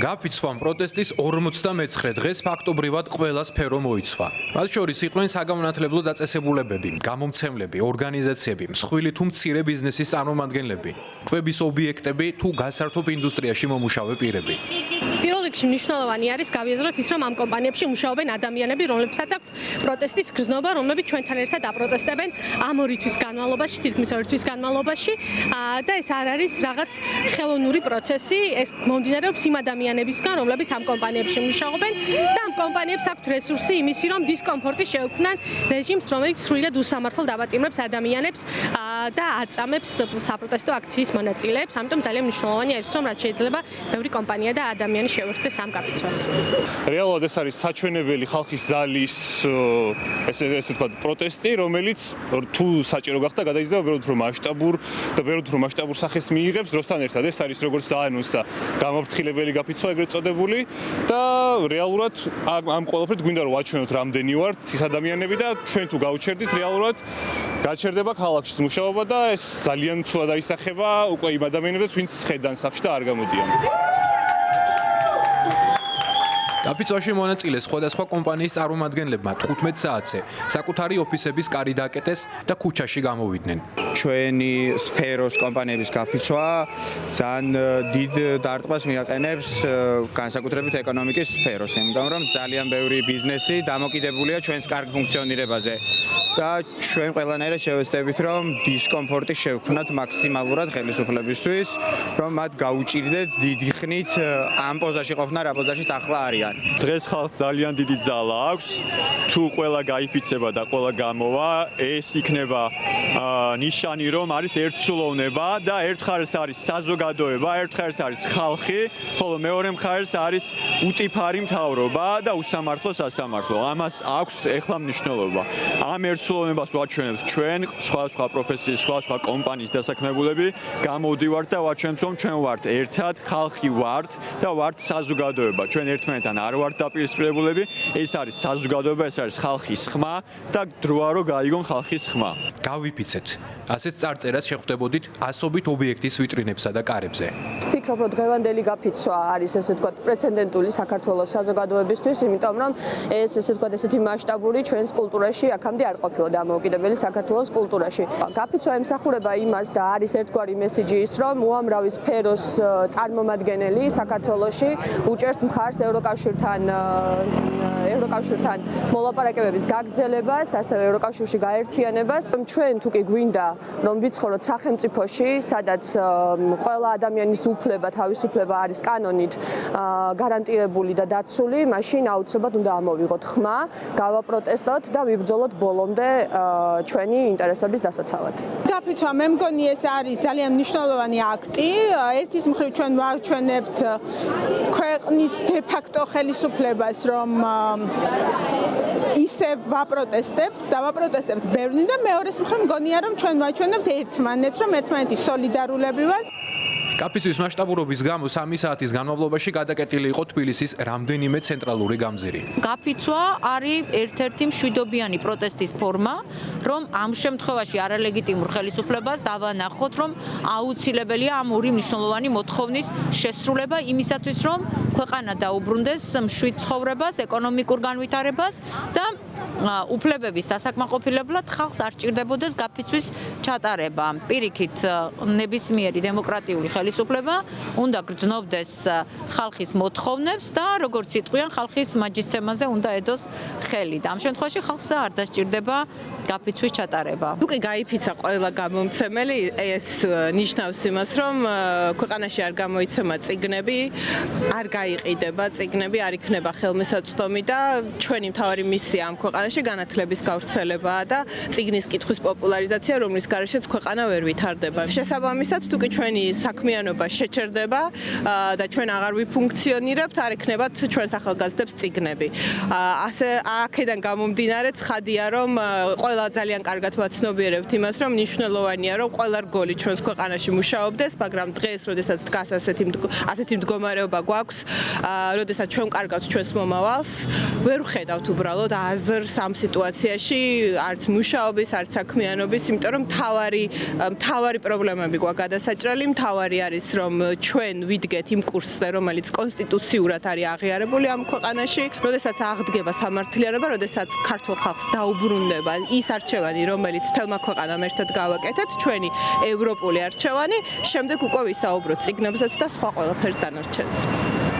გაფიცვამ პროტესტის 59 დღეს ფაქტობრივად ყველა სფერო მოიცვა. მათ შორის იყვნენ საგამონათლებლო დაწესებულებები, გამომცემლები, ორგანიზაციები, მსხვილი თუ მცირე ბიზნესის წარმომადგენლები, კვების ობიექტები თუ გასართობ ინდუსტრიაში მომუშავე პირები. პირველ რიგში მნიშვნელოვანი არის გავიაზროთ ის, რომ ამ კომპანიებში მუშაობენ ადამიანები, რომლებსაც აქვს პროტესტის გრძნობა, რომლებიც ჩვენთან ერთად აპროტესტებენ ამ 2 თვის განმავლობაში, თითქმის 2 თვის განმავლობაში და ეს არ არის რაღაც ხელოვნური პროცესი, ეს მომდინარეობს იმ ადამიანებისგან, რომლებიც ამ კომპანიებში მუშაობენ და ამ კომპანიებს აქვთ რესურსი იმისი, რომ დისკომფორტი შეექმნან რეჟიმს, რომელიც სრულიად უსამართლოდ დაბატიმრებს ადამიანებს და აწამებს საპროტესტო აქციის მონაწილეებს. ამიტომ ძალიან მნიშვნელოვანია ის, რომ რაც შეიძლება ბევრი კომპანია და ადამიანი შეუერთდეს ამ გაფიცვას. რეალურად ეს არის საჩვენებელი ხალხის ზალის ესე ვთქვათ პროტესტი, რომელიც თუ საჭირო გახდა გადაიზრდება ბევრად უფრო მასშტაბურ და ბევრად უფრო მასშტაბურ სახეს მიიღებს დროსთან ერთად. ეს არის როგორც დაანონსდა გამაფრთხილებელი გაფიცვა ეგრეთ წოდებული და რეალურად ამ ყველაფრით გვინდა რომ ვაჩვენოთ რამდენი ვართ ის ადამიანები და ჩვენ თუ გავჩერდით რეალურად გაჩერდება ქალაქში მუშაობა და ეს ძალიან ცუდად აისახება უკვე იმ ადამიანებს ვინც ხედან სახში და არ გამოდიან. გაფიცვაში მონაწილე სხვადასხვა კომპანიის წარმომადგენლებმა 15 საათზე საკუთარი ოფისების კარი დააკეტეს და ქუჩაში გამოვიდნენ. ჩვენი სფეროს კომპანიების გაფიცვა ძალიან დიდ დარტყმას მიაყენებს განსაკუთრებით ეკონომიკის სფეროს, იმიტომ რომ ძალიან ბევრი ბიზნესი დამოკიდებულია ჩვენს კარგ ფუნქციონირებაზე და ჩვენ ყველანაირად შევეცდებით რომ დისკომფორტი შევქმნათ მაქსიმალურად ხელისუფლებისთვის, რომ მათ გაუჭირდეთ დიდი ხნით ამ პოზაში ყოფნა, რა პოზაშიც ახლა არიან. დღეს ხალხს ძალიან დიდი ძალა აქვს. თუ ყველა გაიფიცება და ყველა გამოვა, ეს იქნება ნიშანი, რომ არის ერთსულოვნება და ერთ მხარეს არის საზოგადოება, ერთ მხარეს არის ხალხი, ხოლო მეორე მხარეს არის უტიფარი მთავრობა და უსამართლო სასამართლო. ამას აქვს ეხლა მნიშვნელობა. ამ ერთსულოვნებას ვაჩვენებთ ჩვენ, სხვადასხვა პროფესიის, სხვადასხვა კომპანიის დასაქმებულები, გამოვდივართ და ვაჩვენებთ, რომ ჩვენ ვართ ერთად, ხალხი ვართ და ვართ საზოგადოება. ჩვენ ერთმანეთთან არ ვართ დაპირისპირებულები, ეს არის საზოგადოება, ეს არის ხალხის ხმა და დროა რომ გაიგონ ხალხის ხმა. გავიფიცეთ. ასეთ წარწერას შეხვდებოდით ასობით ობიექტის ვიტრინებსა და კარებზე. ვფიქრობ, რომ დღევანდელი გაფიცვა არის ესე ვთქვათ პრეცედენტული საქართველოს საზოგადოებისთვის, იმიტომ რომ ეს ესე ვთქვათ ესეთი მასშტაბური ჩვენს კულტურაში აქამდე არ ყოფილა დამოუკიდებელი საქართველოს კულტურაში. გაფიცვა ემსახურება იმას და არის ერთგვარი მესიჯი ის, რომ უამრავი სფეროს წარმომადგენელი საქართველოში უჭერს მხარს ევროკავშირთან მოლაპარაკებების გაგრძელებას, ასევე ევროკავშირში გაერთიანებას. ჩვენ თუ კი გვინდა რომ ვიცხოვროთ სახელმწიფოში, სადაც ყველა ადამიანის უფლება, თავისუფლება არის კანონით გარანტირებული და დაცული, მაშინ აუცილებლად უნდა ამოვიღოთ ხმა, გავაპროტესტოთ და ვიბრძოლოთ ბოლომდე ჩვენი ინტერესების დასაცავად. გაფიცვა მე მგონი ეს არის ძალიან მნიშვნელოვანი აქტი. ერთის მხრივ ჩვენ ვაჩვენებთ ქვეყნის დე-ფაქტო ხელისუფლებას, რომ ისევ ვაპროტესტებთ და ვაპროტესტებთ ბევრი და მეორეს მხრივ მგონია რომ ჩვენ ვაჩვენებთ ერთმანეთს, რომ ერთმანეთის სოლიდარულები ვართ. გაფიცვის მასშტაბურობის გამო 3 საათის განმავლობაში გადაკეტილი იყო თბილისის რამდენიმე ცენტრალური გამზირი. გაფიცვა არის ერთ-ერთი მშვიდობიანი პროტესტის ფორმა, რომ ამ შემთხვევაში არალეგიტიმურ ხელისუფლებას დავანახოთ, რომ აუცილებელია ამ 2 მნიშვნელოვანი მოთხოვნის შესრულება იმისათვის, რომ ქვეყანა დაუბრუნდეს მშვიდ ცხოვრებას, ეკონომიკურ განვითარებას და უფლებების დასაკმაყოფილებლად ხალხს არ ჭირდებოდეს გაფიცვის ჩატარება. პირიქით, ნებისმიერი დემოკრატიული ხელისუფლება უნდა გრძნობდეს ხალხის მოთხოვნებს და როგორც იტყვიან, ხალხის მაჯისცემაზე უნდა ედოს ხელი. და ამ შემთხვევაში ხალხს არ დასჭირდება გაფიცვის ჩატარება. თუ კი გაიფიცა ყველა გამომცემელი, ეს ნიშნავს იმას, რომ ქვეყანაში არ გამოიცემა წიგნები, არ გაიყიდება წიგნები, არ იქნება ხელმისაწვდომი და ჩვენი მთავარი მისია ამ ქვეყანაში განათლების გავრცელებაა და წიგნის კითხვის პოპულარიზაცია, რომლის გარეშეც ქვეყანა ვერ ვითარდება. შესაბამისად, თუ კი ჩვენი საქმიანობა შეჩერდება და ჩვენ აღარ ვიფუნქციონირებთ, არ ექნებათ ჩვენს ახალგაზრდებს წიგნები. ასე აქედან გამომდინარე ცხადია, რომ ყველა ძალიან კარგად ვაცნობიერებთ იმას, რომ მნიშვნელოვანია, რომ ყველა რგოლი ჩვენს ქვეყანაში მუშაობდეს, მაგრამ დღეს, როდესაც დგას ასეთი მდგომარეობა გვაქვს, როდესაც ჩვენ კარგავთ ჩვენს მომავალს, ვერ ვხედავთ უბრალოდ აზრს ამ სიტუაციაში არც მუშაობის, არც საქმიანობის, იმიტომ რომ მთავარი პრობლემები გვაქვს გადასაჭრელი, მთავარი არის რომ ჩვენ ვიდგეთ იმ კურსზე, რომელიც კონსტიტუციურად არის აღიარებული ამ ქვეყანაში, როდესაც აღდგება სამართლიანობა, როდესაც ქართულ ხალხს დაუბრუნდება ის არჩევანი, რომელიც თელმა ქვეყანამ ერთად გავაკეთეთ, ჩვენი ევროპული არჩევანი, შემდეგ უკვე ვისაუბროთ წიგნებსაც და სხვა ყველაფერს დანარჩენს.